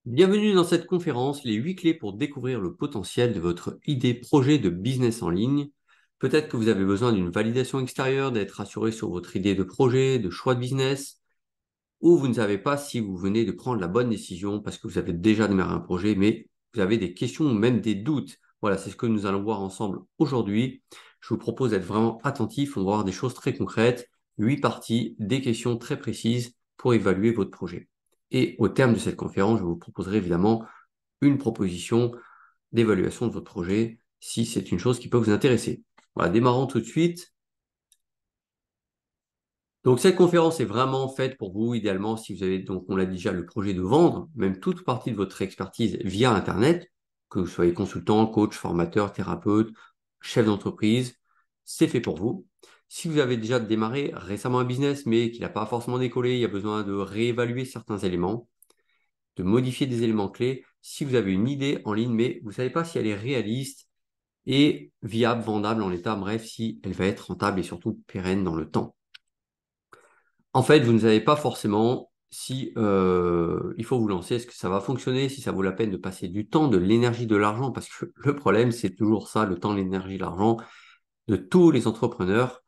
Bienvenue dans cette conférence, les 8 clés pour découvrir le potentiel de votre idée projet de business en ligne. Peut-être que vous avez besoin d'une validation extérieure, d'être rassuré sur votre idée de projet, de choix de business, ou vous ne savez pas si vous venez de prendre la bonne décision parce que vous avez déjà démarré un projet, mais vous avez des questions ou même des doutes. Voilà, c'est ce que nous allons voir ensemble aujourd'hui. Je vous propose d'être vraiment attentif, on va voir des choses très concrètes, 8 parties, des questions très précises pour évaluer votre projet. Et au terme de cette conférence, je vous proposerai évidemment une proposition d'évaluation de votre projet si c'est une chose qui peut vous intéresser. Voilà, démarrons tout de suite. Donc cette conférence est vraiment faite pour vous, idéalement, si vous avez, donc on l'a déjà, le projet de vendre, même toute partie de votre expertise via Internet, que vous soyez consultant, coach, formateur, thérapeute, chef d'entreprise, c'est fait pour vous. Si vous avez déjà démarré récemment un business, mais qu'il n'a pas forcément décollé, il y a besoin de réévaluer certains éléments, de modifier des éléments clés. Si vous avez une idée en ligne, mais vous ne savez pas si elle est réaliste et viable, vendable en l'état, bref, si elle va être rentable et surtout pérenne dans le temps. En fait, vous ne savez pas forcément si il faut vous lancer, est-ce que ça va fonctionner, si ça vaut la peine de passer du temps, de l'énergie, de l'argent, parce que le problème, c'est toujours ça, le temps, l'énergie, l'argent de tous les entrepreneurs.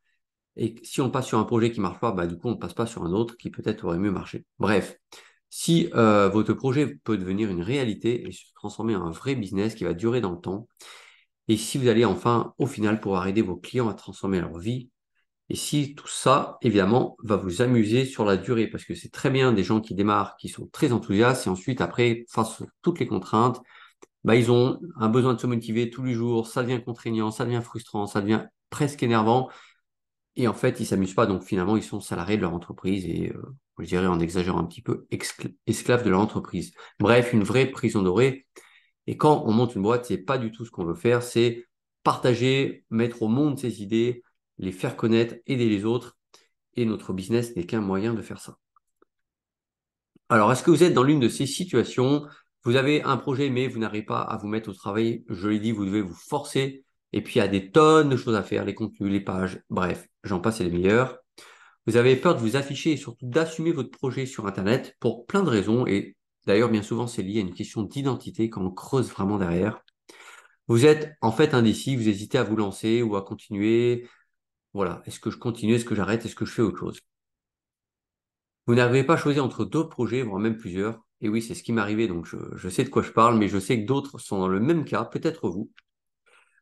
Et si on passe sur un projet qui marche pas, bah, du coup, on ne passe pas sur un autre qui peut-être aurait mieux marché. Bref, si votre projet peut devenir une réalité et se transformer en un vrai business qui va durer dans le temps, et si vous allez enfin, au final, pouvoir aider vos clients à transformer leur vie, et si tout ça, évidemment, va vous amuser sur la durée, parce que c'est très bien des gens qui démarrent, qui sont très enthousiastes, et ensuite, après, face à toutes les contraintes, bah, ils ont un besoin de se motiver tous les jours, ça devient contraignant, ça devient frustrant, ça devient presque énervant, et en fait, ils s'amusent pas, donc finalement, ils sont salariés de leur entreprise, et je dirais, en exagérant un petit peu, esclaves de leur entreprise. Bref, une vraie prison dorée, et quand on monte une boîte, c'est pas du tout ce qu'on veut faire, c'est partager, mettre au monde ses idées, les faire connaître, aider les autres, et notre business n'est qu'un moyen de faire ça. Alors, est-ce que vous êtes dans l'une de ces situations? Vous avez un projet, mais vous n'arrivez pas à vous mettre au travail. Je l'ai dit, vous devez vous forcer. Et puis, il y a des tonnes de choses à faire, les contenus, les pages, bref, j'en passe et les meilleurs. Vous avez peur de vous afficher et surtout d'assumer votre projet sur Internet pour plein de raisons. Et d'ailleurs, bien souvent, c'est lié à une question d'identité quand on creuse vraiment derrière. Vous êtes en fait indécis, vous hésitez à vous lancer ou à continuer. Voilà, est-ce que je continue, est-ce que j'arrête, est-ce que je fais autre chose? Vous n'avez pas choisi entre deux projets, voire même plusieurs. Et oui, c'est ce qui m'est arrivé, donc je sais de quoi je parle, mais je sais que d'autres sont dans le même cas, peut-être vous.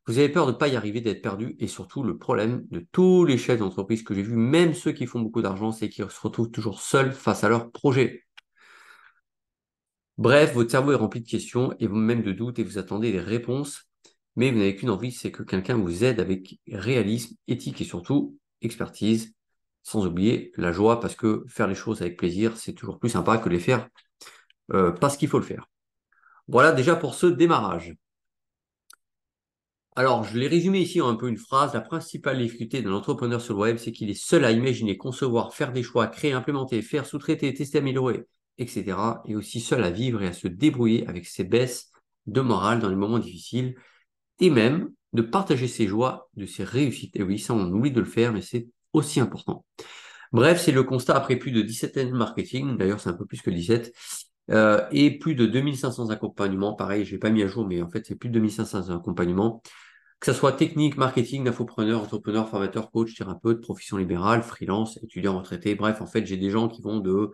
Vous avez peur de ne pas y arriver, d'être perdu, et surtout le problème de tous les chefs d'entreprise que j'ai vus, même ceux qui font beaucoup d'argent, c'est qu'ils se retrouvent toujours seuls face à leur projet. Bref, votre cerveau est rempli de questions et même de doutes et vous attendez des réponses, mais vous n'avez qu'une envie, c'est que quelqu'un vous aide avec réalisme, éthique et surtout expertise, sans oublier la joie, parce que faire les choses avec plaisir, c'est toujours plus sympa que les faire parce qu'il faut le faire. Voilà déjà pour ce démarrage. Alors, je l'ai résumé ici en un peu une phrase. La principale difficulté d'un entrepreneur sur le web, c'est qu'il est seul à imaginer, concevoir, faire des choix, créer, implémenter, faire, sous-traiter, tester, améliorer, etc. Et aussi seul à vivre et à se débrouiller avec ses baisses de morale dans les moments difficiles et même de partager ses joies, de ses réussites. Et oui, ça, on oublie de le faire, mais c'est aussi important. Bref, c'est le constat après plus de 17 années de marketing. D'ailleurs, c'est un peu plus que 17. Et plus de 2500 accompagnements. Pareil, je n'ai pas mis à jour, mais en fait, c'est plus de 2500 accompagnements. Que ce soit technique, marketing, infopreneur, entrepreneur, formateur, coach, thérapeute, profession libérale, freelance, étudiant, retraité. Bref, en fait, j'ai des gens qui vont de...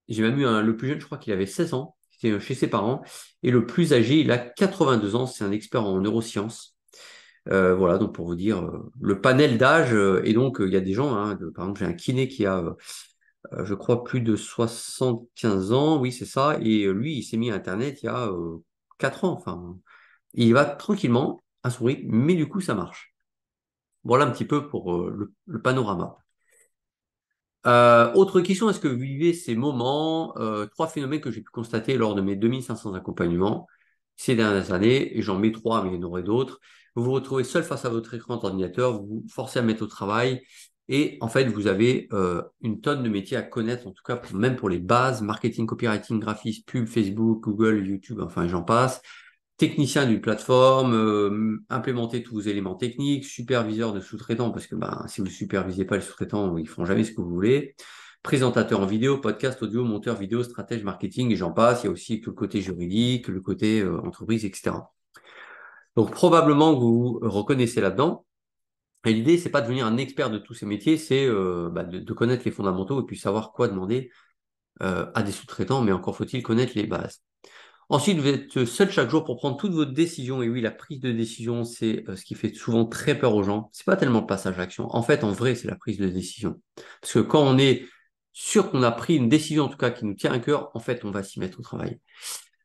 J'ai même eu le plus jeune, je crois qu'il avait 16 ans. C'était chez ses parents. Et le plus âgé, il a 82 ans. C'est un expert en neurosciences. Voilà, donc pour vous dire le panel d'âge. Et donc, il y a des gens, hein, par exemple, j'ai un kiné qui a je crois, plus de 75 ans, oui, c'est ça. Et lui, il s'est mis à Internet il y a 4 ans. Enfin, il va tranquillement, à son rythme, mais du coup, ça marche. Voilà un petit peu pour le panorama. Autre question, est-ce que vous vivez ces moments, trois phénomènes que j'ai pu constater lors de mes 2500 accompagnements ces dernières années, et j'en mets trois, mais il y en aurait d'autres. Vous vous retrouvez seul face à votre écran d'ordinateur, vous vous forcez à mettre au travail, et en fait, vous avez une tonne de métiers à connaître, en tout cas, même pour les bases, marketing, copywriting, graphisme, pub, Facebook, Google, YouTube, enfin, j'en passe technicien d'une plateforme, implémenter tous vos éléments techniques, superviseur de sous-traitants, parce que ben, si vous ne supervisez pas les sous-traitants, ils font jamais ce que vous voulez. présentateur en vidéo, podcast, audio, monteur vidéo, stratège marketing et j'en passe. Il y a aussi tout le côté juridique, le côté entreprise, etc. Donc probablement que vous vous reconnaissez là-dedans. Et l'idée, c'est pas de devenir un expert de tous ces métiers, c'est de connaître les fondamentaux et puis savoir quoi demander à des sous-traitants, mais encore faut-il connaître les bases. Ensuite, vous êtes seul chaque jour pour prendre toutes vos décisions. Et oui, la prise de décision, c'est ce qui fait souvent très peur aux gens. C'est pas tellement le passage à l'action. En fait, en vrai, c'est la prise de décision. Parce que quand on est sûr qu'on a pris une décision, en tout cas, qui nous tient à cœur, en fait, on va s'y mettre au travail.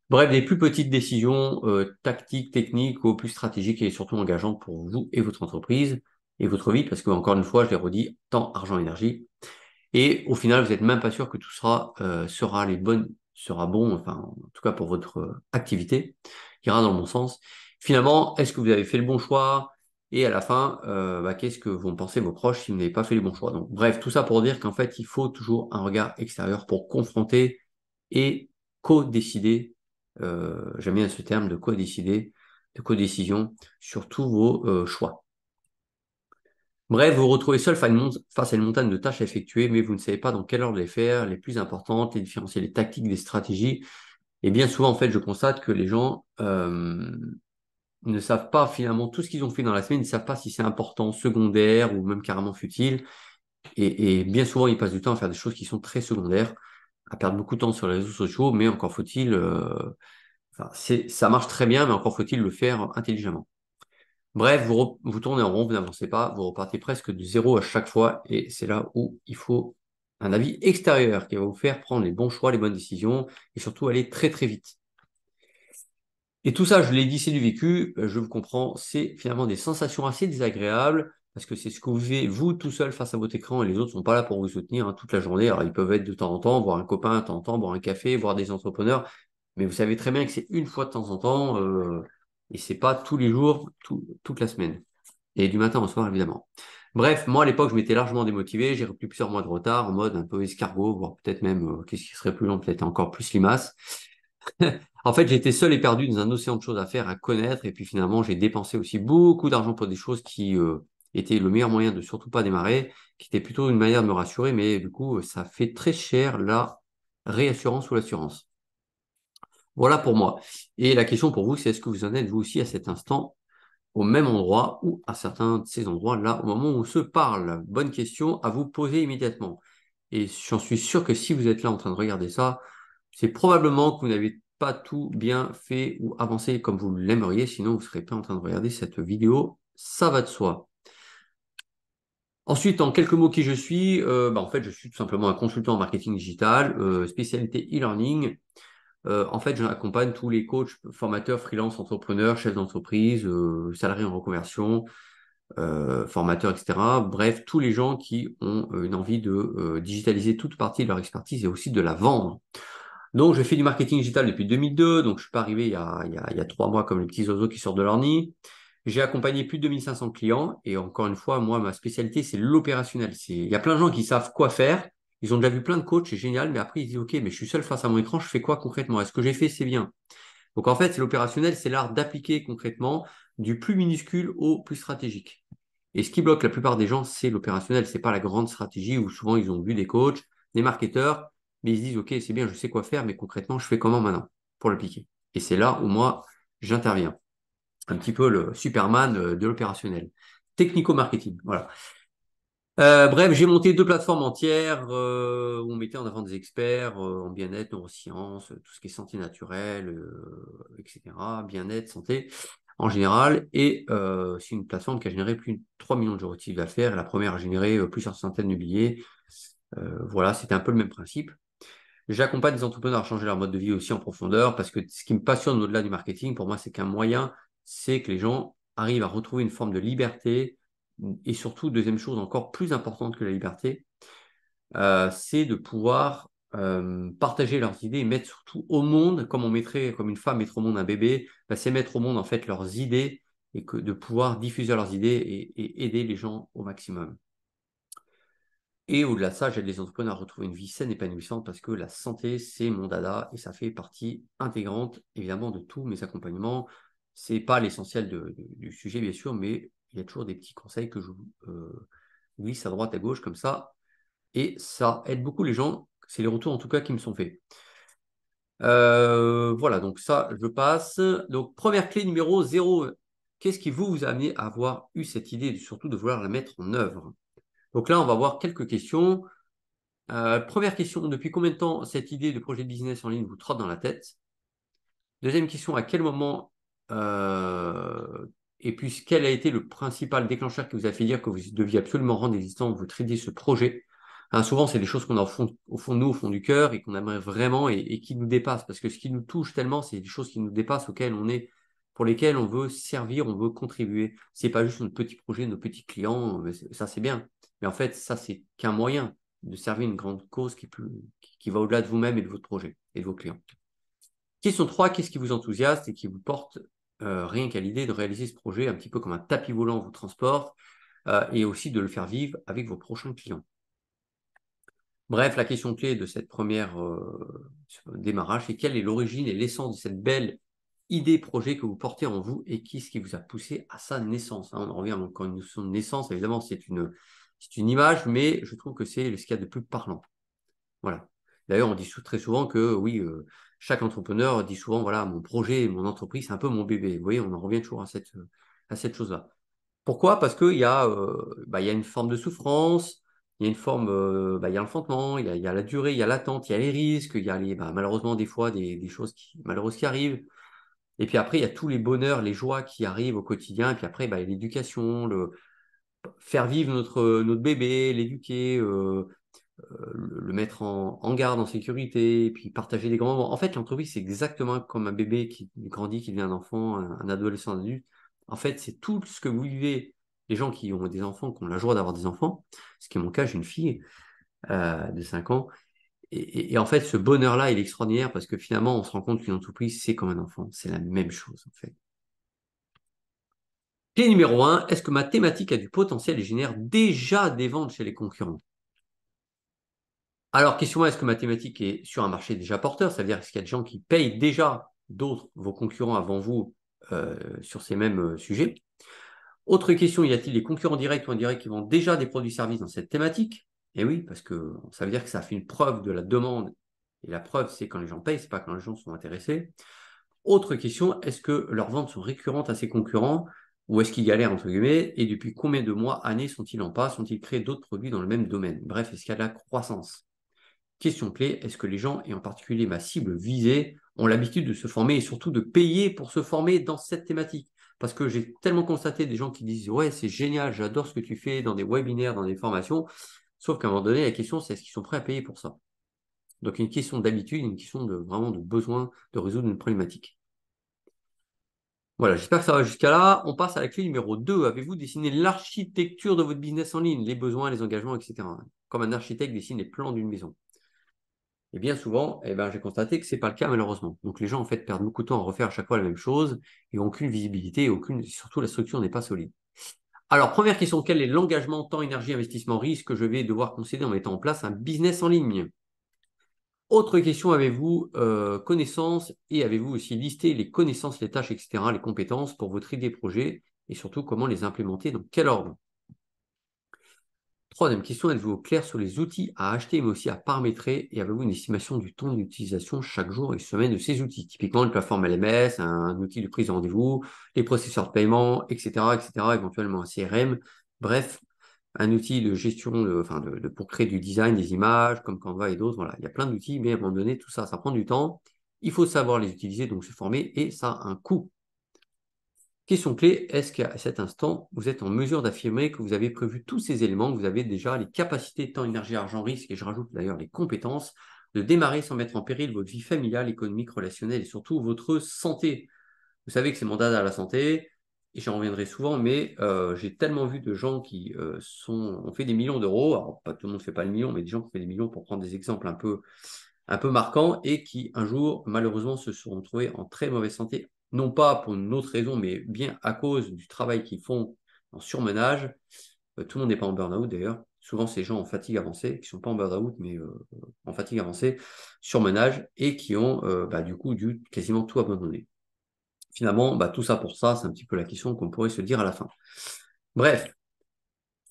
Bref, des plus petites décisions tactiques, techniques, aux plus stratégiques et surtout engageantes pour vous et votre entreprise et votre vie. Parce que, encore une fois, je l'ai redit, temps, argent, énergie. Et au final, vous n'êtes même pas sûr que tout sera bon, enfin, en tout cas pour votre activité, ira dans le bon sens. Finalement, est-ce que vous avez fait le bon choix? Et à la fin, qu'est-ce que vont penser vos proches si vous n'avez pas fait les bons choix? Donc, bref, tout ça pour dire qu'en fait, il faut toujours un regard extérieur pour confronter et co-décider. J'aime bien ce terme de co-décider, de co-décision sur tous vos choix. Bref, vous vous retrouvez seul face à une montagne de tâches à effectuer, mais vous ne savez pas dans quel ordre les faire, les plus importantes, les différencier les tactiques des stratégies. Et bien souvent, en fait, je constate que les gens ne savent pas finalement tout ce qu'ils ont fait dans la semaine, ils ne savent pas si c'est important, secondaire ou même carrément futile. Et bien souvent, ils passent du temps à faire des choses qui sont très secondaires, à perdre beaucoup de temps sur les réseaux sociaux, mais encore faut-il, ça marche très bien, mais encore faut-il le faire intelligemment. Bref, vous tournez en rond, vous n'avancez pas, vous repartez presque de zéro à chaque fois, et c'est là où il faut un avis extérieur qui va vous faire prendre les bons choix, les bonnes décisions, et surtout aller très très vite. Et tout ça, je l'ai dit, c'est du vécu, je vous comprends, c'est finalement des sensations assez désagréables, parce que c'est ce que vous vivez vous tout seul face à votre écran, et les autres sont pas là pour vous soutenir toute la journée. Alors ils peuvent être de temps en temps, voir un copain de temps en temps, boire un café, voir des entrepreneurs, mais vous savez très bien que c'est une fois de temps en temps, et c'est pas tous les jours, toute la semaine. Et du matin au soir, évidemment. Bref, moi, à l'époque, je m'étais largement démotivé. J'ai repris plusieurs mois de retard en mode un peu escargot, voire peut-être même, qu'est-ce qui serait plus long, peut-être encore plus limace. En fait, j'étais seul et perdu dans un océan de choses à faire, à connaître. Et puis finalement, j'ai dépensé aussi beaucoup d'argent pour des choses qui étaient le meilleur moyen de surtout pas démarrer, qui était plutôt une manière de me rassurer. Mais du coup, ça fait très cher la réassurance ou l'assurance. Voilà pour moi. Et la question pour vous, c'est est-ce que vous en êtes vous aussi à cet instant au même endroit ou à certains de ces endroits là au moment où on se parle? Bonne question à vous poser immédiatement. Et j'en suis sûr que si vous êtes là en train de regarder ça, c'est probablement que vous n'avez pas tout bien fait ou avancé comme vous l'aimeriez, sinon vous ne serez pas en train de regarder cette vidéo. Ça va de soi. Ensuite, en quelques mots, qui je suis, en fait, je suis tout simplement un consultant en marketing digital, spécialité e-learning. En fait, j'accompagne tous les coachs, formateurs, freelance, entrepreneurs, chefs d'entreprise, salariés en reconversion, formateurs, etc. Bref, tous les gens qui ont une envie de digitaliser toute partie de leur expertise et aussi de la vendre. Donc, je fais du marketing digital depuis 2002, donc je suis pas arrivé il y a 3 mois comme les petits oiseaux qui sortent de leur nid. J'ai accompagné plus de 2500 clients et encore une fois, moi, ma spécialité, c'est l'opérationnel. Il y a plein de gens qui savent quoi faire. Ils ont déjà vu plein de coachs, c'est génial, mais après, ils disent, OK, mais je suis seul face à mon écran, je fais quoi concrètement? Est-ce que j'ai fait, c'est bien? Donc, en fait, c'est l'opérationnel, c'est l'art d'appliquer concrètement du plus minuscule au plus stratégique. Et ce qui bloque la plupart des gens, c'est l'opérationnel. C'est pas la grande stratégie où souvent ils ont vu des coachs, des marketeurs, mais ils se disent, OK, c'est bien, je sais quoi faire, mais concrètement, je fais comment maintenant pour l'appliquer? Et c'est là où moi, j'interviens. Un petit peu le Superman de l'opérationnel. Technico-marketing, voilà. Bref, j'ai monté 2 plateformes entières où on mettait en avant des experts en bien-être, neurosciences, tout ce qui est santé naturelle, etc. Bien-être, santé en général. Et c'est une plateforme qui a généré plus de 3 millions d'euros de chiffre d'affaires. La première a généré plusieurs centaines de milliers. Voilà, c'était un peu le même principe. J'accompagne des entrepreneurs à changer leur mode de vie aussi en profondeur parce que ce qui me passionne au-delà du marketing, pour moi, c'est qu'un moyen, c'est que les gens arrivent à retrouver une forme de liberté et surtout, deuxième chose encore plus importante que la liberté, c'est de pouvoir partager leurs idées et mettre surtout au monde, comme on mettrait, comme une femme mettrait au monde un bébé, c'est mettre au monde en fait leurs idées et que de pouvoir diffuser leurs idées et aider les gens au maximum. Et au-delà de ça, j'aide les entrepreneurs à retrouver une vie saine et épanouissante parce que la santé, c'est mon dada et ça fait partie intégrante, évidemment, de tous mes accompagnements. C'est pas l'essentiel du sujet, bien sûr, mais il y a toujours des petits conseils que je glisse à droite, à gauche, comme ça. Et ça aide beaucoup les gens. C'est les retours en tout cas qui me sont faits. Voilà, donc ça, je passe. Donc, première clé numéro 0. Qu'est-ce qui vous a amené à avoir eu cette idée et surtout de vouloir la mettre en œuvre? Donc là, on va voir quelques questions. Première question, depuis combien de temps cette idée de projet de business en ligne vous trotte dans la tête? Deuxième question, à quel moment et puis quel a été le principal déclencheur qui vous a fait dire que vous deviez absolument rendre existant votre idée, ce projet? Hein, souvent, c'est des choses qu'on a au fond de nous, au fond du cœur, et qu'on aimerait vraiment et qui nous dépassent. Parce que ce qui nous touche tellement, c'est des choses qui nous dépassent, auxquelles on est, pour lesquelles on veut servir, on veut contribuer. C'est pas juste notre petit projet, nos petits clients, mais ça c'est bien. Mais en fait, ça c'est qu'un moyen de servir une grande cause qui va au-delà de vous-même et de votre projet et de vos clients. Question 3, qu'est-ce qui vous enthousiasme et qui vous porte rien qu'à l'idée de réaliser ce projet un petit peu comme un tapis volant vous transporte et aussi de le faire vivre avec vos prochains clients. Bref, la question clé de cette première démarrage, c'est quelle est l'origine et l'essence de cette belle idée projet que vous portez en vous et qu'est-ce qui vous a poussé à sa naissance, hein. On en revient encore à une notion de naissance, évidemment, c'est une image, mais je trouve que c'est ce qu'il y a de plus parlant. Voilà. D'ailleurs, on dit très souvent que oui, chaque entrepreneur dit souvent, voilà, mon projet, mon entreprise, c'est un peu mon bébé. Vous voyez, on en revient toujours à cette chose-là. Pourquoi? Parce qu'il y a une forme de souffrance, il y a une forme, il y a l'enfantement, il y a la durée, il y a l'attente, il y a les risques, il y a malheureusement des fois des choses malheureuses qui arrivent. Et puis après, il y a tous les bonheurs, les joies qui arrivent au quotidien. Et puis après, il y a l'éducation, faire vivre notre bébé, l'éduquer, le mettre en garde, en sécurité, et puis partager des grands moments. En fait, l'entreprise, c'est exactement comme un bébé qui grandit, qui devient un enfant, un adolescent, un adulte. En fait, c'est tout ce que vous vivez. Les gens qui ont des enfants, qui ont la joie d'avoir des enfants, ce qui est mon cas, j'ai une fille de 5 ans. Et en fait, ce bonheur-là, il est extraordinaire parce que finalement, on se rend compte qu'une entreprise, c'est comme un enfant. C'est la même chose, en fait. Clé numéro 1, est-ce que ma thématique a du potentiel et génère déjà des ventes chez les concurrents? Alors, question 1, est-ce que ma thématique est sur un marché déjà porteur? Ça veut dire, est-ce qu'il y a des gens qui payent déjà d'autres, vos concurrents avant vous, sur ces mêmes sujets? Autre question, y a-t-il des concurrents directs ou indirects qui vendent déjà des produits-services dans cette thématique? Eh oui, parce que ça veut dire que ça fait une preuve de la demande. Et la preuve, c'est quand les gens payent, c'est pas quand les gens sont intéressés. Autre question, est-ce que leurs ventes sont récurrentes à ces concurrents ou est-ce qu'ils galèrent, entre guillemets, et depuis combien de mois, années sont-ils en passe? Ont-ils créé d'autres produits dans le même domaine? Bref, est-ce qu'il y a de la croissance? Question clé, est-ce que les gens, et en particulier ma cible visée, ont l'habitude de se former et surtout de payer pour se former dans cette thématique? Parce que j'ai tellement constaté des gens qui disent ouais, c'est génial, j'adore ce que tu fais dans des webinaires, dans des formations, sauf qu'à un moment donné, la question c'est est-ce qu'ils sont prêts à payer pour ça? Donc une question d'habitude, une question de vraiment de besoin de résoudre une problématique. Voilà, j'espère que ça va jusqu'à là. On passe à la clé numéro 2. Avez-vous dessiné l'architecture de votre business en ligne, les besoins, les engagements, etc. Comme un architecte dessine les plans d'une maison. Et bien souvent, j'ai constaté que ce n'est pas le cas malheureusement. Donc les gens en fait perdent beaucoup de temps à refaire à chaque fois la même chose et n'ont aucune visibilité et surtout la structure n'est pas solide. Alors première question, quel est l'engagement, temps, énergie, investissement, risque que je vais devoir concéder en mettant en place un business en ligne? Autre question, avez-vous connaissance et avez-vous aussi listé les connaissances, les tâches, etc., les compétences pour votre idée projet et surtout comment les implémenter, dans quel ordre? Troisième question, êtes-vous au clair sur les outils à acheter mais aussi à paramétrer et avez-vous une estimation du temps d'utilisation chaque jour et semaine de ces outils? Typiquement une plateforme LMS, un outil de prise de rendez-vous, les processeurs de paiement, etc., etc., éventuellement un CRM. Bref, un outil de gestion pour créer du design, des images comme Canva et d'autres. Voilà, il y a plein d'outils, mais à un moment donné, tout ça, ça prend du temps. Il faut savoir les utiliser, donc se former et ça a un coût. Question clé, est-ce qu'à cet instant, vous êtes en mesure d'affirmer que vous avez prévu tous ces éléments, que vous avez déjà les capacités, temps, énergie, argent, risque, et je rajoute d'ailleurs les compétences, de démarrer sans mettre en péril votre vie familiale, économique, relationnelle et surtout votre santé? Vous savez que c'est mon dada à la santé, et j'en reviendrai souvent, mais j'ai tellement vu de gens qui ont fait des millions d'euros, alors pas tout le monde ne fait pas les millions, mais des gens qui ont fait des millions pour prendre des exemples un peu marquants et qui un jour malheureusement se sont retrouvés en très mauvaise santé, non pas pour une autre raison, mais bien à cause du travail qu'ils font en surmenage. Tout le monde n'est pas en burn-out d'ailleurs. Souvent, ces gens en fatigue avancée, qui ne sont pas en burn-out, mais en fatigue avancée, surmenage, et qui ont du coup dû quasiment tout abandonner. Finalement, tout ça pour ça, c'est un petit peu la question qu'on pourrait se dire à la fin. Bref,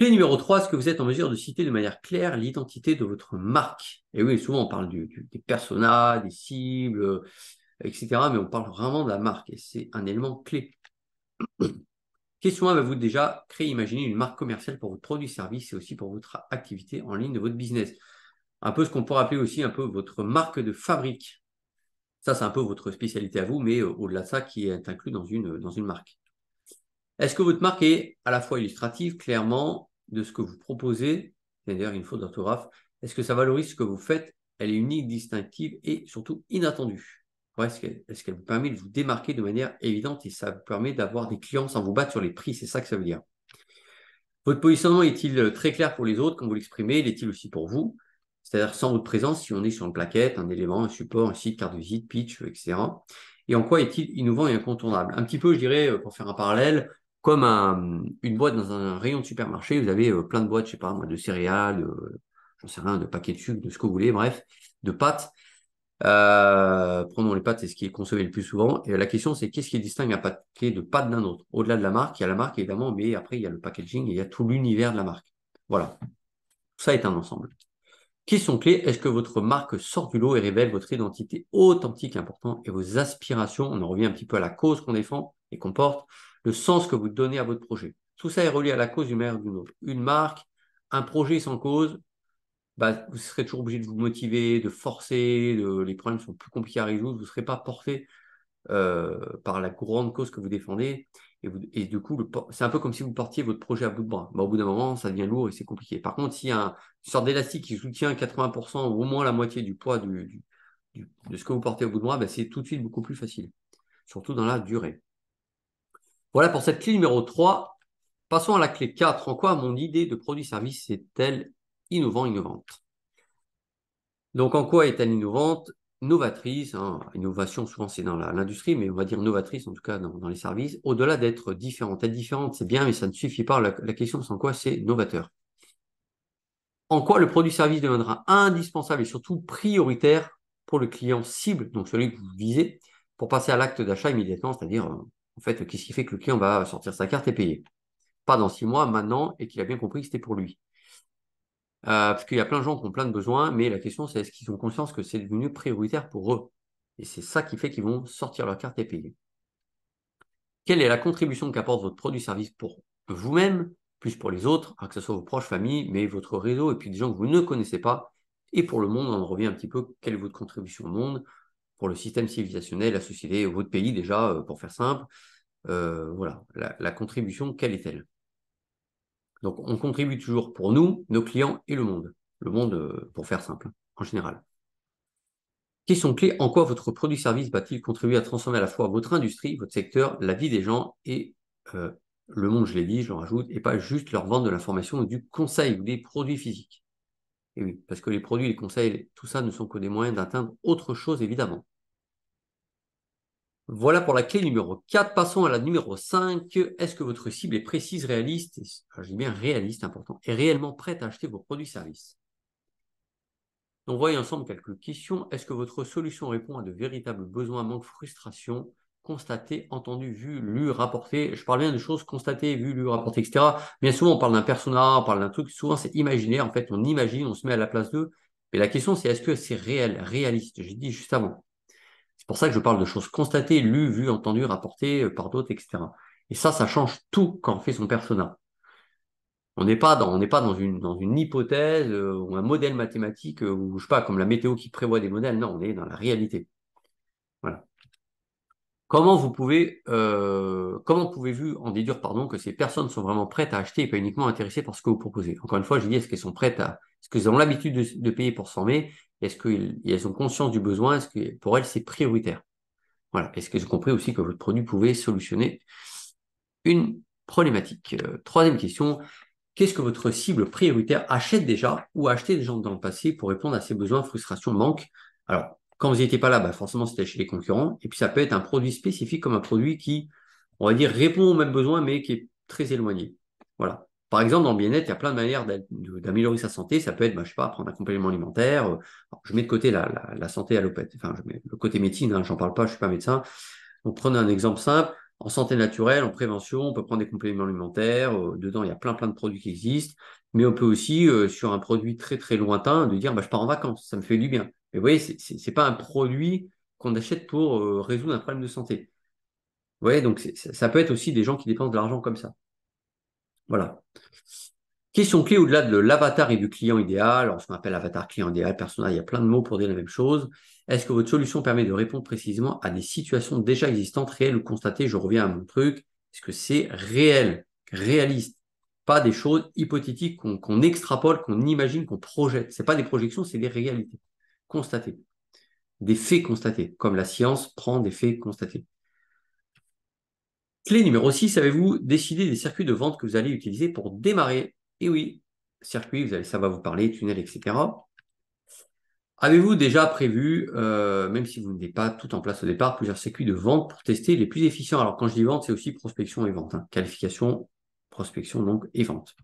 Clé numéro 3, est-ce que vous êtes en mesure de citer de manière claire l'identité de votre marque? Et oui, souvent on parle des personas, des cibles, etc. Mais on parle vraiment de la marque et c'est un élément clé. Question 1, avez-vous déjà créé, imaginé une marque commerciale pour votre produit-service et aussi pour votre activité en ligne de votre business? Un peu ce qu'on pourrait appeler aussi un peu votre marque de fabrique. Ça, c'est un peu votre spécialité à vous, mais au-delà de ça, qui est inclus dans une marque. Est-ce que votre marque est à la fois illustrative, clairement, de ce que vous proposez, c'est-à-dire une faute d'orthographe, est-ce que ça valorise ce que vous faites, elle est unique, distinctive et surtout inattendue? Ouais, est-ce qu'elle vous permet de vous démarquer de manière évidente et ça vous permet d'avoir des clients sans vous battre sur les prix, c'est ça que ça veut dire. Votre positionnement est-il très clair pour les autres quand vous l'exprimez? L'est-il aussi pour vous? C'est-à-dire sans votre présence, si on est sur une plaquette, un élément, un support, un site, carte de visite, pitch, etc. Et en quoi est-il innovant et incontournable? Un petit peu, je dirais, pour faire un parallèle, comme une boîte dans un rayon de supermarché, vous avez plein de boîtes, je sais pas moi, de céréales, j'en sais rien, de paquets de sucre, de ce que vous voulez, bref, de pâtes. Prenons les pâtes, c'est ce qui est consommé le plus souvent. Et la question, c'est qu'est-ce qui distingue un paquet de pâtes d'un autre? Au-delà de la marque, il y a la marque évidemment, mais après, il y a le packaging et il y a tout l'univers de la marque. Voilà, ça est un ensemble. Question clé, est-ce que votre marque sort du lot et révèle votre identité authentique, importante, et vos aspirations? On en revient un petit peu à la cause qu'on défend et qu'on porte, le sens que vous donnez à votre projet. Tout ça est relié à la cause d'une manière ou d'une autre. Une marque, un projet sans cause, bah, vous serez toujours obligé de vous motiver, de forcer, les problèmes sont plus compliqués à résoudre, vous ne serez pas porté par la grande cause que vous défendez. Et du coup, c'est un peu comme si vous portiez votre projet à bout de bras. Bah, au bout d'un moment, ça devient lourd et c'est compliqué. Par contre, s'il y a une sorte d'élastique qui soutient 80% ou au moins la moitié du poids de ce que vous portez au bout de bras, bah, c'est tout de suite beaucoup plus facile, surtout dans la durée. Voilà pour cette clé numéro 3. Passons à la clé 4. En quoi mon idée de produit-service est-elle innovante? Donc, en quoi est-elle innovante? Novatrice, hein. Innovation, souvent c'est dans l'industrie, mais on va dire novatrice en tout cas dans les services. Au-delà d'être différente. Être différente, c'est bien, mais ça ne suffit pas. La question, c'est en quoi c'est novateur. En quoi le produit-service deviendra indispensable et surtout prioritaire pour le client cible, donc celui que vous visez, pour passer à l'acte d'achat immédiatement, c'est-à-dire, en fait, qu'est-ce qui fait que le client va sortir sa carte et payer? Pas dans 6 mois, maintenant, et qu'il a bien compris que c'était pour lui. Parce qu'il y a plein de gens qui ont plein de besoins, mais la question c'est est-ce qu'ils ont conscience que c'est devenu prioritaire pour eux? Et c'est ça qui fait qu'ils vont sortir leur carte et payer. Quelle est la contribution qu'apporte votre produit-service pour vous-même, plus pour les autres, que ce soit vos proches, familles, mais votre réseau, et puis des gens que vous ne connaissez pas, et pour le monde, on en revient un petit peu, quelle est votre contribution au monde, pour le système civilisationnel, la société, votre pays déjà, pour faire simple. Voilà, la contribution, quelle est-elle? Donc, on contribue toujours pour nous, nos clients et le monde. Le monde, pour faire simple, en général. Question clé, en quoi votre produit-service va-t-il contribuer à transformer à la fois votre industrie, votre secteur, la vie des gens et euh, le monde, je l'ai dit, je le rajoute, et pas juste leur vendre de l'information ou du conseil ou des produits physiques. Et oui, parce que les produits, les conseils, tout ça ne sont que des moyens d'atteindre autre chose, évidemment. Voilà pour la clé numéro 4. Passons à la numéro 5. Est-ce que votre cible est précise, réaliste, je dis bien réaliste, important, et réellement prête à acheter vos produits-services? Donc, voyons ensemble quelques questions. Est-ce que votre solution répond à de véritables besoins, manques, frustrations, constatés, entendus, vus, lus, rapportés? Je parle bien de choses constatées, vues, lues, rapportées, etc. Bien souvent, on parle d'un persona, on parle d'un truc. Souvent, c'est imaginaire. En fait, on imagine, on se met à la place d'eux. Mais la question, c'est est-ce que c'est réel, réaliste? J'ai dit juste avant. C'est pour ça que je parle de choses constatées, lues, vues, entendues, rapportées par d'autres, etc. Et ça change tout quand on fait son persona. On n'est pas dans une hypothèse ou un modèle mathématique ou je sais pas, comme la météo qui prévoit des modèles. Non, on est dans la réalité. Voilà. Comment pouvez-vous en déduire, pardon, que ces personnes sont vraiment prêtes à acheter et pas uniquement intéressées par ce que vous proposez? Encore une fois, je dis, est-ce qu'elles sont est-ce qu'elles ont l'habitude de payer pour se former? Est-ce qu'elles ont conscience du besoin? Est-ce que pour elles, c'est prioritaire? Voilà. Est-ce qu'elles ont compris aussi que votre produit pouvait solutionner une problématique? Troisième question. Qu'est-ce que votre cible prioritaire achète déjà ou a acheté déjà dans le passé pour répondre à ses besoins, frustrations, manques? Alors, quand vous n'étiez pas là, bah forcément, c'était chez les concurrents. Et puis, ça peut être un produit spécifique comme un produit qui, on va dire, répond aux mêmes besoins, mais qui est très éloigné. Voilà. Par exemple, dans le bien-être, il y a plein de manières d'améliorer sa santé. Ça peut être, bah, je sais pas, prendre un complément alimentaire. Alors, je mets de côté la santé allopathique. Enfin, je mets le côté médecine, hein, j'en parle pas, je suis pas médecin. Donc, prenez un exemple simple. En santé naturelle, en prévention, on peut prendre des compléments alimentaires. Dedans, il y a plein de produits qui existent. Mais on peut aussi, sur un produit très très lointain, de dire bah, je pars en vacances, ça me fait du bien. Mais vous voyez, c'est pas un produit qu'on achète pour résoudre un problème de santé. Vous voyez, donc ça peut être aussi des gens qui dépensent de l'argent comme ça. Voilà. Question clé au-delà de l'avatar et du client idéal, alors ce qu'on appelle avatar client idéal, persona, il y a plein de mots pour dire la même chose. Est-ce que votre solution permet de répondre précisément à des situations déjà existantes, réelles ou constatées? Je reviens à mon truc. Est-ce que c'est réel, réaliste? Pas des choses hypothétiques qu'on extrapole, qu'on imagine, qu'on projette. Ce pas des projections, c'est des réalités constatées. Des faits constatés, comme la science prend des faits constatés. Clé numéro 6, avez-vous décidé des circuits de vente que vous allez utiliser pour démarrer? Et oui, circuit, ça va vous parler, tunnel, etc. Avez-vous déjà prévu, même si vous n'êtes pas tout en place au départ, plusieurs circuits de vente pour tester les plus efficients? Alors, quand je dis vente, c'est aussi prospection et vente. Qualification, prospection, donc, et vente.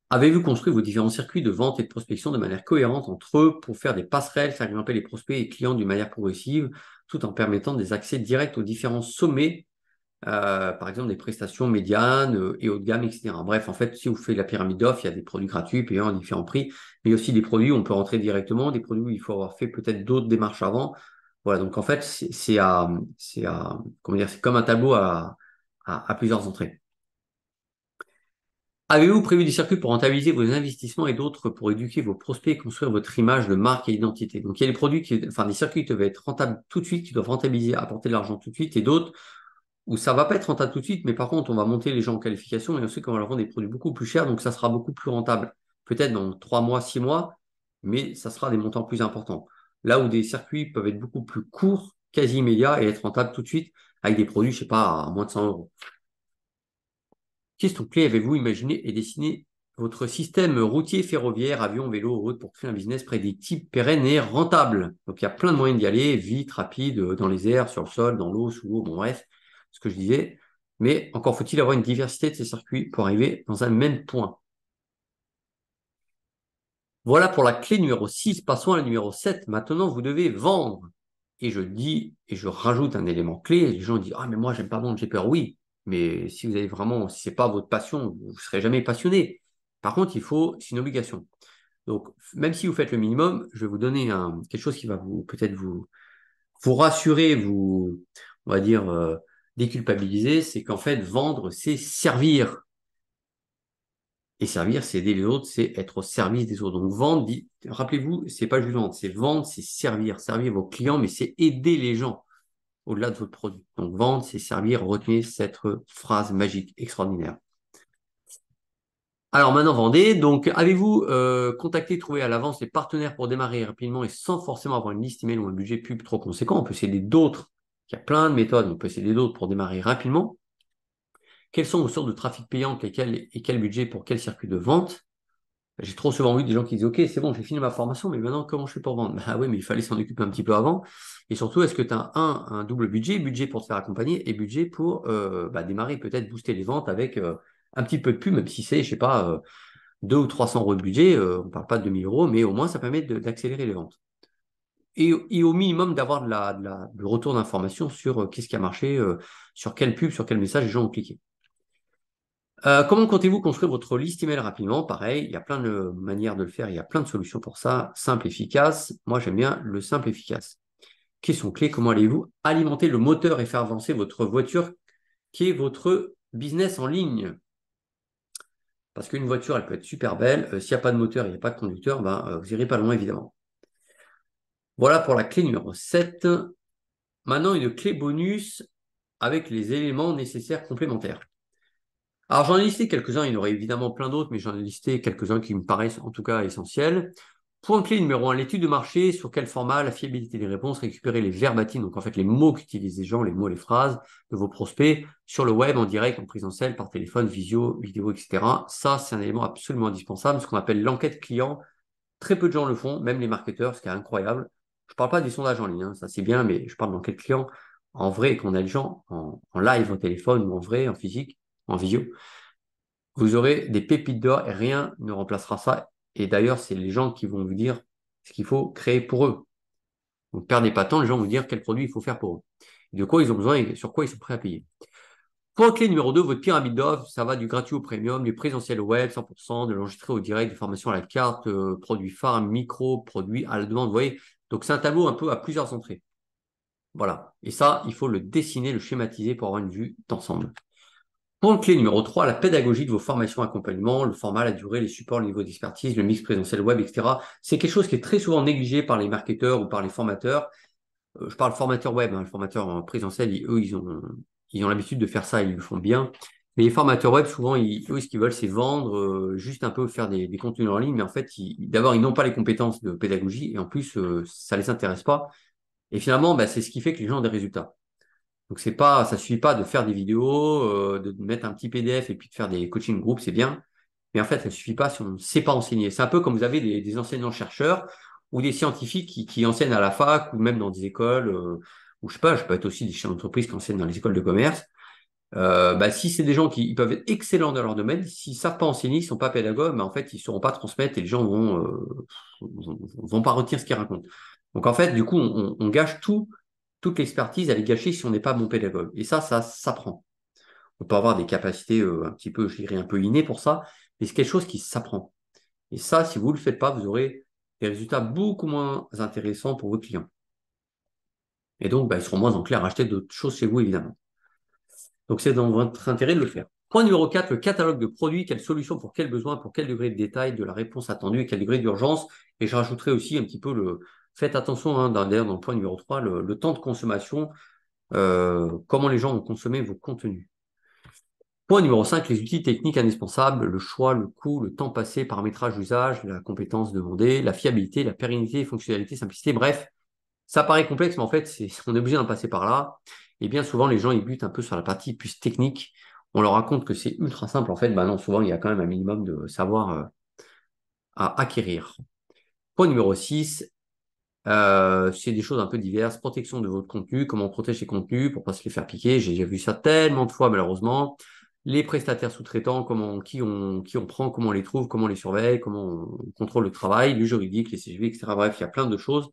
Avez-vous construit vos différents circuits de vente et de prospection de manière cohérente entre eux pour faire des passerelles, faire grimper les prospects et clients d'une manière progressive, tout en permettant des accès directs aux différents sommets, par exemple des prestations médianes et haut de gamme, etc. Bref, en fait, si vous faites la pyramide d'offres, il y a des produits gratuits, payants à différents prix, mais il y a aussi des produits où on peut rentrer directement, des produits où il faut avoir fait peut-être d'autres démarches avant. Voilà, donc en fait, comment dire, c'est comme un tableau à plusieurs entrées. Avez-vous prévu des circuits pour rentabiliser vos investissements et d'autres pour éduquer vos prospects et construire votre image de marque et identité? Donc, il y a des produits enfin, des circuits qui doivent être rentables tout de suite, qui doivent rentabiliser, apporter de l'argent tout de suite, et d'autres où ça va pas être rentable tout de suite, mais par contre, on va monter les gens en qualification et on sait qu'on va leur vendre des produits beaucoup plus chers, donc ça sera beaucoup plus rentable. Peut-être dans 3 mois, 6 mois, mais ça sera des montants plus importants. Là où des circuits peuvent être beaucoup plus courts, quasi immédiats, et être rentables tout de suite avec des produits, je sais pas, à moins de 100 euros. Question clé, avez-vous imaginé et dessiné votre système routier, ferroviaire, avion, vélo, route pour créer un business prédictible, pérenne et rentable? Donc il y a plein de moyens d'y aller, vite, rapide, dans les airs, sur le sol, dans l'eau, sous l'eau, bon bref, ce que je disais. Mais encore faut-il avoir une diversité de ces circuits pour arriver dans un même point. Voilà pour la clé numéro 6. Passons à la numéro 7. Maintenant, vous devez vendre. Et je dis, et je rajoute un élément clé. Les gens disent, ah, mais moi, j'aime pas vendre, j'ai peur. Oui. Mais si vous avez vraiment, si c'est pas votre passion, vous ne serez jamais passionné. Par contre, c'est une obligation. Donc, même si vous faites le minimum, je vais vous donner quelque chose qui va peut-être vous rassurer, on va dire, déculpabiliser. C'est qu'en fait, vendre, c'est servir. Et servir, c'est aider les autres, c'est être au service des autres. Donc vendre, rappelez-vous, c'est pas juste vendre, c'est vendre, c'est servir. Servir vos clients, mais c'est aider les gens au-delà de votre produit. Donc vendre, c'est servir. Retenez cette phrase magique, extraordinaire. Alors maintenant, vendez. Donc avez-vous contacté, trouvé à l'avance les partenaires pour démarrer rapidement et sans forcément avoir une liste email ou un budget pub trop conséquent? On peut essayer d'autres. Il y a plein de méthodes. On peut essayer d'autres pour démarrer rapidement. Quelles sont vos sources de trafic payant et quel budget pour quel circuit de vente? J'ai trop souvent vu des gens qui disent, OK, c'est bon, j'ai fini ma formation, mais maintenant, comment je fais pour vendre? Bah oui, mais il fallait s'en occuper un petit peu avant. Et surtout, est-ce que tu as un double budget pour te faire accompagner et budget pour démarrer, peut-être booster les ventes avec un petit peu de pub, même si c'est, je sais pas, 200 ou 300 euros de budget, on ne parle pas de 2 000 euros, mais au moins, ça permet d'accélérer les ventes. Et au minimum, d'avoir du retour d'information sur qu'est-ce qui a marché, sur quelle pub, sur quel message les gens ont cliqué. Comment comptez-vous construire votre liste email rapidement? Pareil, il y a plein de manières de le faire, il y a plein de solutions pour ça. Simple, efficace. Moi, j'aime bien le simple, efficace. Question clé, comment allez-vous alimenter le moteur et faire avancer votre voiture qui est votre business en ligne? Parce qu'une voiture, elle peut être super belle. S'il n'y a pas de moteur, il n'y a pas de conducteur, vous n'irez pas loin, évidemment. Voilà pour la clé numéro 7. Maintenant, une clé bonus avec les éléments nécessaires complémentaires. Alors, j'en ai listé quelques-uns, il y en aurait évidemment plein d'autres, mais j'en ai listé quelques-uns qui me paraissent en tout cas essentiels. Point clé numéro 1, l'étude de marché, sur quel format, la fiabilité des réponses, récupérer les verbatims, donc en fait les mots qu'utilisent les gens, les mots, les phrases de vos prospects, sur le web, en direct, en présentiel, par téléphone, visio, vidéo, etc. Ça, c'est un élément absolument indispensable, ce qu'on appelle l'enquête client. Très peu de gens le font, même les marketeurs, ce qui est incroyable. Je ne parle pas des sondages en ligne, hein, ça c'est bien, mais je parle d'enquête client en vrai, qu'on a les gens en live, au téléphone ou en vrai, en physique, en visio. Vous aurez des pépites d'or et rien ne remplacera ça. Et d'ailleurs, c'est les gens qui vont vous dire ce qu'il faut créer pour eux. Donc, perdez pas de temps, les gens vont vous dire quel produit il faut faire pour eux. de quoi ils ont besoin et sur quoi ils sont prêts à payer. Point clé numéro 2, votre pyramide d'offres, ça va du gratuit au premium, du présentiel au web, 100%, de l'enregistré au direct, des formations à la carte, produits phares, micro, produits à la demande, vous voyez. Donc c'est un tableau un peu à plusieurs entrées. Voilà. Et ça, il faut le dessiner, le schématiser pour avoir une vue d'ensemble. Point clé numéro 3, la pédagogie de vos formations accompagnement, le format, la durée, les supports, le niveau d'expertise, le mix présentiel web, etc. C'est quelque chose qui est très souvent négligé par les marketeurs ou par les formateurs. Je parle formateur web, hein, le formateur en présentiel, eux, ils ont l'habitude de faire ça, ils le font bien. Mais les formateurs web, souvent, eux, ce qu'ils veulent, c'est vendre, juste un peu faire des contenus en ligne, mais en fait, d'abord, ils n'ont pas les compétences de pédagogie, et en plus, ça les intéresse pas. Et finalement, bah, c'est ce qui fait que les gens ont des résultats. Donc, c'est pas, ça suffit pas de faire des vidéos, de mettre un petit PDF et puis de faire des coaching groups, c'est bien. Mais en fait, ça ne suffit pas si on ne sait pas enseigner. C'est un peu comme vous avez des enseignants-chercheurs ou des scientifiques qui enseignent à la fac ou même dans des écoles, ou je sais pas être aussi des chefs d'entreprise qui enseignent dans les écoles de commerce. Bah, si c'est des gens qui ils peuvent être excellents dans leur domaine, s'ils savent pas enseigner, ils sont pas pédagogues, mais en fait, ils sauront pas transmettre et les gens vont pas retenir ce qu'ils racontent. Donc en fait, du coup, on gâche toute l'expertise, elle est gâchée si on n'est pas bon pédagogue. Et ça s'apprend. On peut avoir des capacités un petit peu, je dirais, un peu innées pour ça, mais c'est quelque chose qui s'apprend. Et ça, si vous ne le faites pas, vous aurez des résultats beaucoup moins intéressants pour vos clients. Et donc, bah, ils seront moins enclins à acheter d'autres choses chez vous, évidemment. Donc, c'est dans votre intérêt de le faire. Point numéro 4, le catalogue de produits. Quelle solution pour quel besoin, pour quel degré de détail de la réponse attendue et quel degré d'urgence. Et je rajouterai aussi un petit peu faites attention, hein, d'ailleurs, dans le point numéro 3, le temps de consommation, comment les gens vont consommer vos contenus. Point numéro 5, les outils techniques indispensables, le choix, le coût, le temps passé, paramétrage d'usage, la compétence demandée, la fiabilité, la pérennité, fonctionnalité, simplicité. Bref, ça paraît complexe, mais en fait, on est obligé d'en passer par là. Et bien souvent, les gens, ils butent un peu sur la partie plus technique. On leur raconte que c'est ultra simple. En fait, bah non, souvent, il y a quand même un minimum de savoir à acquérir. Point numéro 6, c'est des choses un peu diverses. Protection de votre contenu, comment on protège ses contenus pour ne pas se les faire piquer. J'ai vu ça tellement de fois, malheureusement. Les prestataires sous-traitants, qui on prend, comment on les trouve, comment on les surveille, comment on contrôle le travail, le juridique, les CGV, etc. Bref, il y a plein de choses.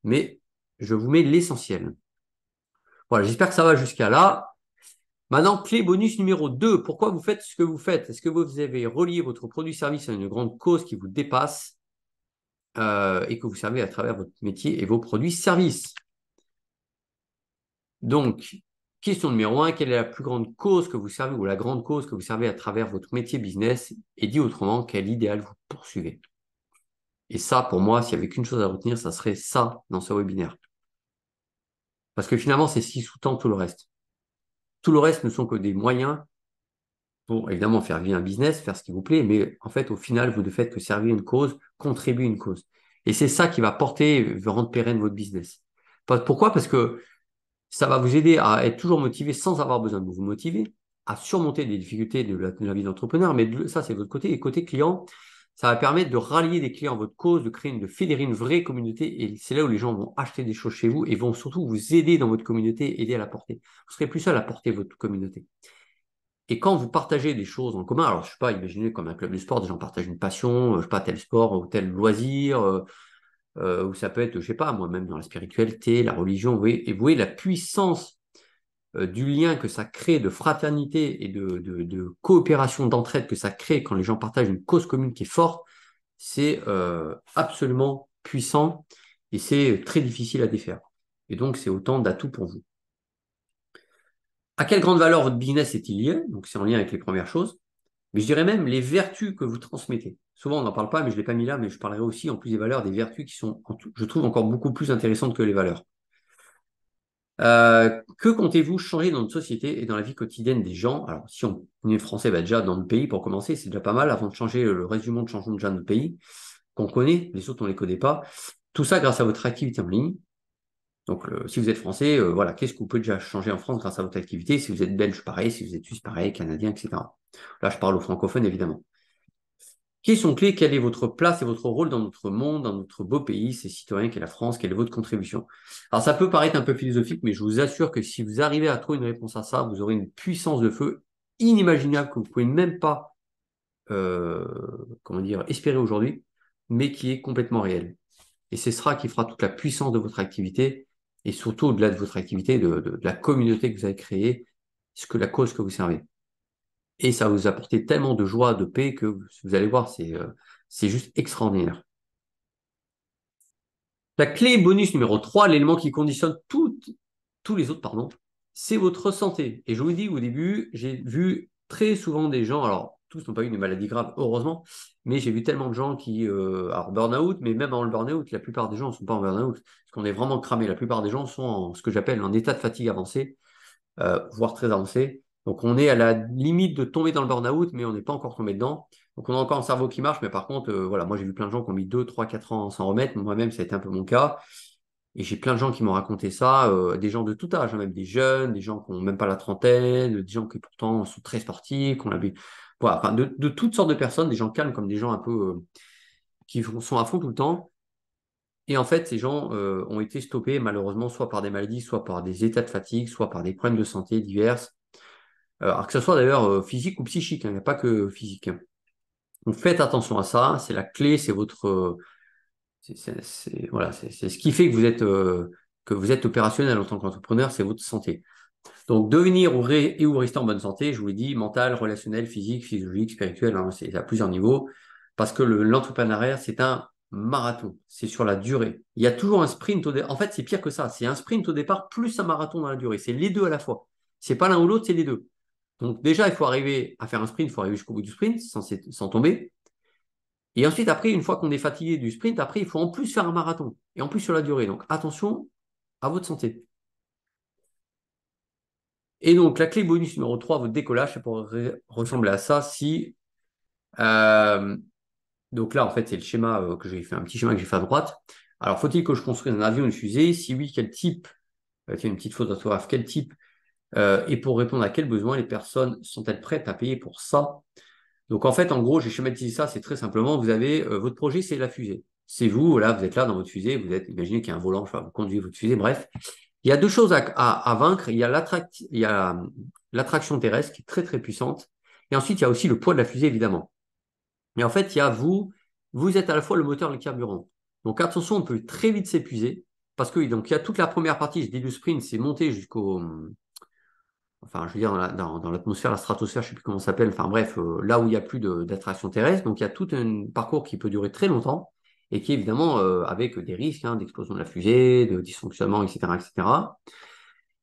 Mais je vous mets l'essentiel. Voilà, j'espère que ça va jusqu'à là. Maintenant, clé bonus numéro 2. Pourquoi vous faites ce que vous faites? Est-ce que vous avez relié votre produit-service à une grande cause qui vous dépasse et que vous servez à travers votre métier et vos produits-services? Donc, question numéro 1, quelle est la plus grande cause que vous servez ou la grande cause que vous servez à travers votre métier business? Et dit autrement, quel idéal vous poursuivez? Et ça, pour moi, s'il n'y avait qu'une chose à retenir, ça serait ça dans ce webinaire. Parce que finalement, c'est ce qui sous-tend tout le reste. Tout le reste ne sont que des moyens pour évidemment faire vivre un business, faire ce qui vous plaît, mais en fait, au final, vous ne faites que servir une cause, contribuer une cause. Et c'est ça qui va porter, va rendre pérenne votre business. Pourquoi? Parce que ça va vous aider à être toujours motivé sans avoir besoin de vous motiver, à surmonter des difficultés de la vie d'entrepreneur, mais ça, c'est votre côté. Et côté client, ça va permettre de rallier des clients à votre cause, de fédérer une vraie communauté. Et c'est là où les gens vont acheter des choses chez vous et vont surtout vous aider dans votre communauté, aider à la porter. Vous serez plus seul à porter votre communauté. Et quand vous partagez des choses en commun, alors je ne sais pas, imaginez comme un club de sport, des gens partagent une passion, je sais pas, tel sport ou tel loisir, ou ça peut être, je sais pas, moi-même dans la spiritualité, la religion, et vous voyez la puissance du lien que ça crée de fraternité et de coopération, d'entraide que ça crée quand les gens partagent une cause commune qui est forte, c'est absolument puissant et c'est très difficile à défaire. Et donc, c'est autant d'atouts pour vous. À quelle grande valeur votre business est-il lié? Donc, c'est en lien avec les premières choses. Mais je dirais même les vertus que vous transmettez. Souvent, on n'en parle pas, mais je ne l'ai pas mis là, mais je parlerai aussi en plus des valeurs, des vertus qui sont, je trouve, encore beaucoup plus intéressantes que les valeurs. Que comptez-vous changer dans notre société et dans la vie quotidienne des gens? Alors, si on est français, bah déjà dans le pays, pour commencer, c'est déjà pas mal. Avant de changer le reste du monde, changeons déjà notre pays, qu'on connaît, les autres, on ne les connaît pas. Tout ça grâce à votre activité en ligne. Donc, si vous êtes français, voilà, qu'est-ce que vous pouvez déjà changer en France grâce à votre activité? Si vous êtes belge, pareil. Si vous êtes suisse, pareil. Canadien, etc. Là, je parle aux francophones, évidemment. Question clé, quelle est votre place et votre rôle dans notre monde, dans notre beau pays, ces citoyens qu'est la France, quelle est votre contribution? Alors ça peut paraître un peu philosophique, mais je vous assure que si vous arrivez à trouver une réponse à ça, vous aurez une puissance de feu inimaginable que vous ne pouvez même pas comment dire, espérer aujourd'hui, mais qui est complètement réelle. Et c'est ça qui fera toute la puissance de votre activité et surtout au-delà de votre activité, de la communauté que vous avez créée, la cause que vous servez. Et ça va vous apporter tellement de joie, de paix que vous allez voir, c'est juste extraordinaire. La clé bonus numéro 3, l'élément qui conditionne tous les autres, pardon, c'est votre santé. Et je vous dis au début, j'ai vu très souvent des gens, alors tous n'ont pas eu des maladies graves, heureusement, mais j'ai vu tellement de gens qui, alors burn-out, mais même avant le burn-out, la plupart des gens ne sont pas en burn-out, parce qu'on est vraiment cramé. La plupart des gens sont en ce que j'appelle un état de fatigue avancé, voire très avancé. Donc on est à la limite de tomber dans le burn-out, mais on n'est pas encore tombé dedans. Donc on a encore un cerveau qui marche, mais par contre, voilà, moi j'ai vu plein de gens qui ont mis 2, 3, 4 ans à s'en remettre. Moi-même, ça a été un peu mon cas. Et j'ai plein de gens qui m'ont raconté ça, des gens de tout âge, hein, même des jeunes, des gens qui n'ont même pas la trentaine, des gens qui pourtant sont très sportifs, qu'on a vu. Voilà, enfin, de toutes sortes de personnes, des gens calmes comme des gens un peu sont à fond tout le temps. Et en fait, ces gens ont été stoppés malheureusement soit par des maladies, soit par des états de fatigue, soit par des problèmes de santé divers. Alors que ce soit d'ailleurs physique ou psychique, hein, il n'y a pas que physique, hein. Donc faites attention à ça, c'est la clé, c'est votre, voilà, c'est ce qui fait que vous êtes opérationnel en tant qu'entrepreneur, c'est votre santé. Donc devenir et ou rester en bonne santé, je vous l'ai dit, mental, relationnel, physique, physiologique, spirituel, hein, c'est à plusieurs niveaux, parce que l'entrepreneuriat, c'est un marathon, c'est sur la durée. Il y a toujours un sprint au départ. En fait, c'est pire que ça, c'est un sprint au départ plus un marathon dans la durée. C'est les deux à la fois. C'est pas l'un ou l'autre, c'est les deux. Donc déjà, il faut arriver à faire un sprint, il faut arriver jusqu'au bout du sprint sans tomber. Et ensuite, après, une fois qu'on est fatigué du sprint, après, il faut en plus faire un marathon. Et en plus sur la durée. Donc attention à votre santé. Et donc, la clé bonus numéro 3, votre décollage, ça pourrait ressembler à ça si. euh, donc là, en fait, c'est le schéma que j'ai fait, un petit schéma que j'ai fait à droite. Alors, faut-il que je construise un avion, une fusée? Si oui, quel type? Tiens, une petite faute d'orthographe. Quel type? Et pour répondre à quels besoins les personnes sont-elles prêtes à payer pour ça? Donc en fait, en gros, j'ai schématisé ça, c'est très simplement, vous avez votre projet, c'est la fusée. C'est vous, voilà, vous êtes là dans votre fusée, imaginez qu'il y a un volant, je sais pas, vous conduisez votre fusée, bref. Il y a deux choses à vaincre. Il y a l'attraction terrestre qui est très très puissante. Et ensuite, il y a aussi le poids de la fusée, évidemment. Et en fait, il y a vous êtes à la fois le moteur et le carburant. Donc attention, on peut très vite s'épuiser parce que donc il y a toute la première partie, je dis le sprint, c'est monter jusqu'au enfin, je veux dire, dans l'atmosphère, la stratosphère, je ne sais plus comment ça s'appelle, enfin bref, là où il n'y a plus d'attraction terrestre. Donc, il y a tout un parcours qui peut durer très longtemps et qui est évidemment avec des risques hein, d'explosion de la fusée, de dysfonctionnement, etc., etc.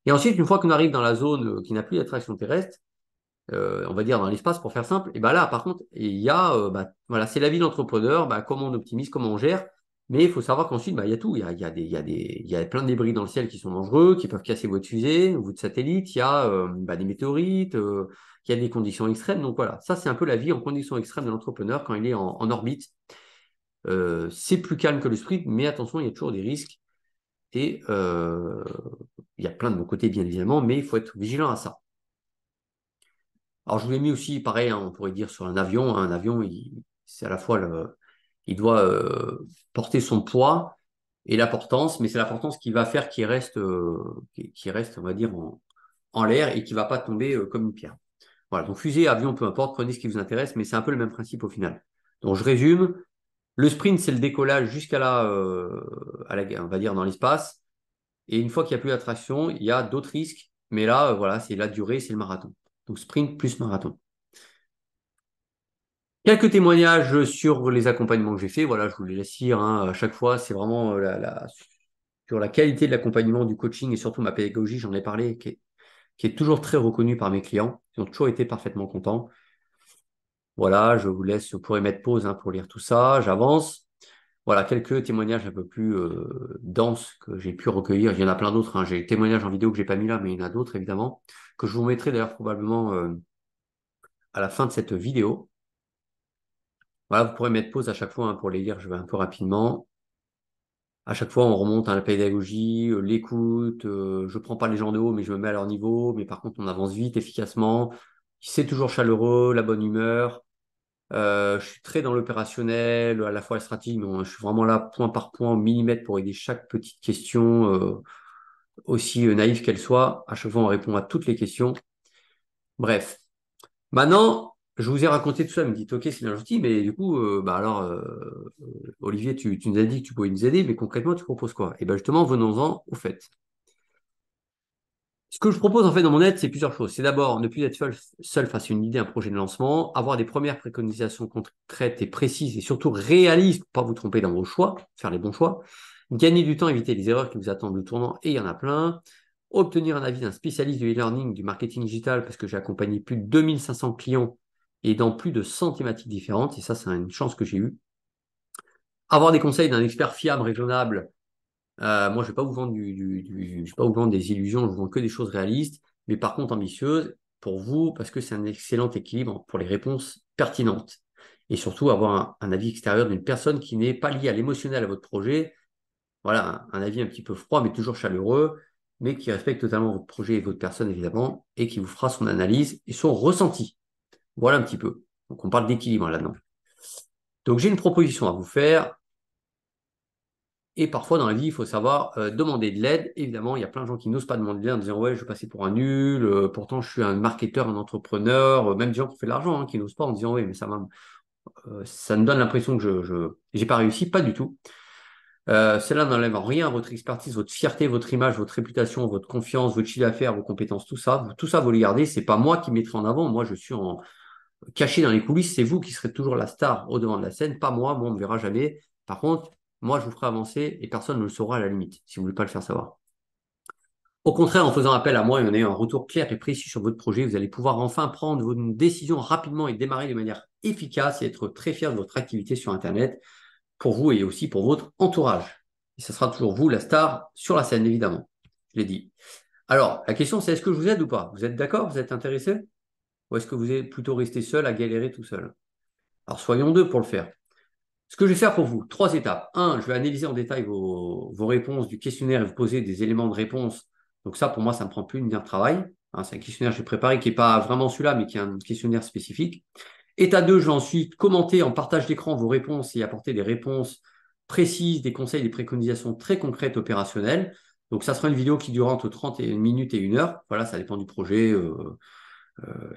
Et ensuite, une fois qu'on arrive dans la zone qui n'a plus d'attraction terrestre, on va dire dans l'espace pour faire simple, et ben là, par contre, il y a, voilà, c'est la vie d'entrepreneur, comment on optimise, comment on gère. Mais il faut savoir qu'ensuite, il y a tout. Il y a plein de débris dans le ciel qui sont dangereux, qui peuvent casser votre fusée, votre satellite. Il y a des météorites, il y a des conditions extrêmes. Donc voilà, ça c'est un peu la vie en conditions extrêmes de l'entrepreneur quand il est en orbite. C'est plus calme que le sprint, mais attention, il y a toujours des risques. Et il y a plein de bons côtés, bien évidemment, mais il faut être vigilant à ça. Alors, je vous l'ai mis aussi, pareil, hein, on pourrait dire sur un avion. Un avion, c'est à la fois il doit porter son poids et la portance, mais c'est la portance qui va faire qu'il reste, on va dire, en l'air et qui ne va pas tomber comme une pierre. Voilà, donc fusée, avion, peu importe, prenez ce qui vous intéresse, mais c'est un peu le même principe au final. Donc, je résume. Le sprint, c'est le décollage jusqu'à on va dire, dans l'espace. Et une fois qu'il n'y a plus d'attraction, il y a d'autres risques. Mais là, voilà, c'est la durée, c'est le marathon. Donc, sprint plus marathon. Quelques témoignages sur les accompagnements que j'ai faits. Voilà, je vous les laisse lire hein, à chaque fois. C'est vraiment sur la qualité de l'accompagnement, du coaching et surtout ma pédagogie, j'en ai parlé, qui est toujours très reconnue par mes clients. Ils ont toujours été parfaitement contents. Voilà, je vous laisse, vous pourrez mettre pause hein, pour lire tout ça. J'avance. Voilà, quelques témoignages un peu plus denses que j'ai pu recueillir. Il y en a plein d'autres, hein. J'ai des témoignages en vidéo que j'ai pas mis là, mais il y en a d'autres évidemment, que je vous mettrai d'ailleurs probablement à la fin de cette vidéo. Voilà, vous pourrez mettre pause à chaque fois hein, pour les lire, je vais un peu rapidement. À chaque fois, on remonte à la pédagogie, l'écoute. Je prends pas les gens de haut, mais je me mets à leur niveau. Mais par contre, on avance vite, efficacement. C'est toujours chaleureux, la bonne humeur. Je suis très dans l'opérationnel, à la fois la stratégie, mais je suis vraiment là point par point, au millimètre pour aider chaque petite question, aussi naïve qu'elle soit. À chaque fois, on répond à toutes les questions. Bref. Maintenant, je vous ai raconté tout ça, vous me dites, ok, c'est bien gentil, mais du coup, Olivier, tu nous as dit que tu pouvais nous aider, mais concrètement, tu proposes quoi? Et bien justement, venons-en au fait. Ce que je propose en fait dans mon aide, c'est plusieurs choses. C'est d'abord ne plus être seul face à une idée, un projet de lancement, avoir des premières préconisations concrètes et précises et surtout réalistes pour ne pas vous tromper dans vos choix, faire les bons choix, gagner du temps, éviter les erreurs qui vous attendent le tournant, et il y en a plein, obtenir un avis d'un spécialiste du e-learning, du marketing digital, parce que j'ai accompagné plus de 2500 clients et dans plus de 100 thématiques différentes, et ça c'est une chance que j'ai eue. Avoir des conseils d'un expert fiable, raisonnable. Moi, je ne vais pas vous vendre je vais pas vous vendre des illusions, je vous vends que des choses réalistes, mais par contre ambitieuses pour vous, parce que c'est un excellent équilibre pour les réponses pertinentes. Et surtout, avoir un avis extérieur d'une personne qui n'est pas liée à l'émotionnel à votre projet. Voilà, un avis un petit peu froid, mais toujours chaleureux, mais qui respecte totalement votre projet et votre personne, évidemment, et qui vous fera son analyse et son ressenti. Voilà un petit peu. Donc, on parle d'équilibre là-dedans. Donc, j'ai une proposition à vous faire. Et parfois, dans la vie, il faut savoir demander de l'aide. Évidemment, il y a plein de gens qui n'osent pas demander de l'aide en disant ouais, je vais passer pour un nul, pourtant je suis un marketeur, un entrepreneur, même des gens qui font de l'argent, hein, qui n'osent pas en disant oui, mais ça me donne l'impression que je j'ai pas réussi, pas du tout. Cela n'enlève en rien à votre expertise, votre fierté, votre image, votre réputation, votre confiance, votre chiffre d'affaires, vos compétences, tout ça, vous les gardez. C'est pas moi qui mettrai en avant. Moi, je suis caché dans les coulisses. C'est vous qui serez toujours la star au devant de la scène, pas moi. Moi, on me verra jamais. Par contre, moi, je vous ferai avancer et personne ne le saura à la limite, si vous voulez pas le faire savoir. Au contraire, en faisant appel à moi et en ayant un retour clair et précis sur votre projet, vous allez pouvoir enfin prendre vos décisions rapidement et démarrer de manière efficace et être très fier de votre activité sur Internet pour vous et aussi pour votre entourage. Et ce sera toujours vous, la star, sur la scène, évidemment. Je l'ai dit. Alors, la question, c'est est-ce que je vous aide ou pas? Vous êtes d'accord? Vous êtes intéressé? Ou est-ce que vous êtes plutôt resté seul à galérer tout seul? Alors, soyons deux pour le faire. Ce que je vais faire pour vous, trois étapes. Un, je vais analyser en détail vos réponses du questionnaire et vous poser des éléments de réponse. Donc ça, pour moi, ça ne me prend plus une heure de travail. Hein, c'est un questionnaire que j'ai préparé qui n'est pas vraiment celui-là, mais qui est un questionnaire spécifique. État 2, je vais ensuite commenter en partage d'écran vos réponses et apporter des réponses précises, des conseils, des préconisations très concrètes, opérationnelles. Donc ça sera une vidéo qui durera entre 30 minutes et 1 heure. Voilà, ça dépend du projet.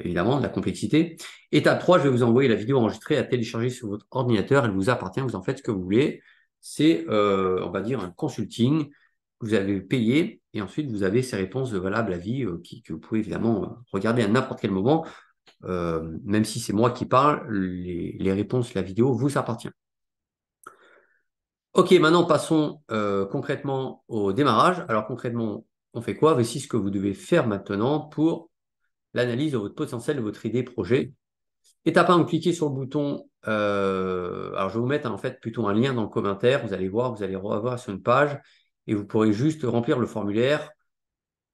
Évidemment, de la complexité. Étape 3, je vais vous envoyer la vidéo enregistrée à télécharger sur votre ordinateur. Elle vous appartient, vous en faites ce que vous voulez. C'est, on va dire, un consulting que vous avez payé et ensuite vous avez ces réponses valables à vie que vous pouvez évidemment regarder à n'importe quel moment. Même si c'est moi qui parle, les réponses, la vidéo vous appartient. Ok, maintenant passons concrètement au démarrage. Alors concrètement, on fait quoi? Voici ce que vous devez faire maintenant pour l'analyse de votre potentiel, de votre idée projet. Étape 1, vous cliquez sur le bouton. Alors, je vais vous mettre en fait plutôt un lien dans le commentaire. Vous allez voir, vous allez revoir sur une page et vous pourrez juste remplir le formulaire.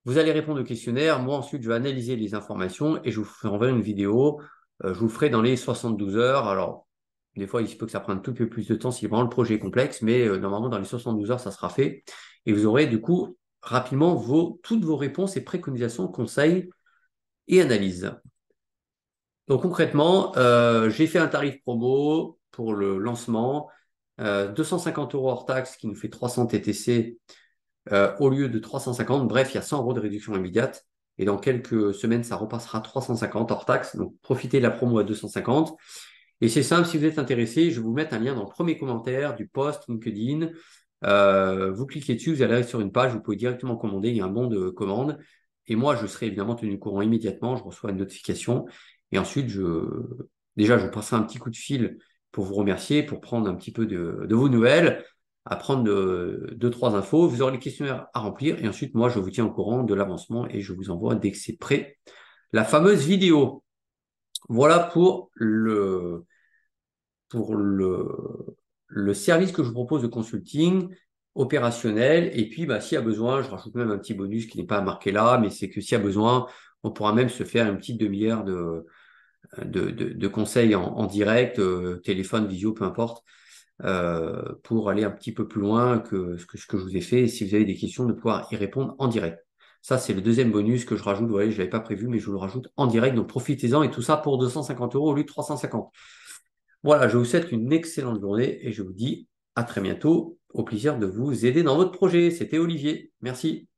Vous allez répondre au questionnaire. Moi, ensuite, je vais analyser les informations et je vous ferai envoyer une vidéo. Je vous le ferai dans les 72 heures. Alors, des fois, il se peut que ça prenne un tout peu plus de temps si vraiment le projet est complexe, mais normalement, dans les 72 heures, ça sera fait. Et vous aurez du coup rapidement toutes vos réponses et préconisations, conseils et analyses. Donc concrètement, j'ai fait un tarif promo pour le lancement, 250 euros hors taxe qui nous fait 300 TTC au lieu de 350. Bref, il y a 100 euros de réduction immédiate. Et dans quelques semaines, ça repassera à 350 hors taxe. Donc profitez de la promo à 250. Et c'est simple, si vous êtes intéressé, je vais vous mettre un lien dans le premier commentaire du post LinkedIn. Vous cliquez dessus, vous allez sur une page, vous pouvez directement commander, il y a un bon de commande. Et moi, je serai évidemment tenu au courant immédiatement, je reçois une notification. Et ensuite, déjà, je vous passerai un petit coup de fil pour vous remercier, pour prendre un petit peu de vos nouvelles, à prendre deux, trois infos. Vous aurez les questionnaires à remplir. Et ensuite, moi, je vous tiens au courant de l'avancement et je vous envoie dès que c'est prêt la fameuse vidéo. Voilà pour le service que je vous propose de consulting opérationnel. Et puis, bah, s'il y a besoin, je rajoute même un petit bonus qui n'est pas marqué là, mais c'est que s'il y a besoin, on pourra même se faire une petite demi-heure de conseils en direct, téléphone, visio, peu importe, pour aller un petit peu plus loin que ce que je vous ai fait. Et si vous avez des questions, de pouvoir y répondre en direct. Ça, c'est le deuxième bonus que je rajoute. Vous voyez, je ne l'avais pas prévu, mais je vous le rajoute en direct. Donc, profitez-en et tout ça pour 250 euros au lieu de 350. Voilà, je vous souhaite une excellente journée et je vous dis à très bientôt. Au plaisir de vous aider dans votre projet. C'était Olivier. Merci.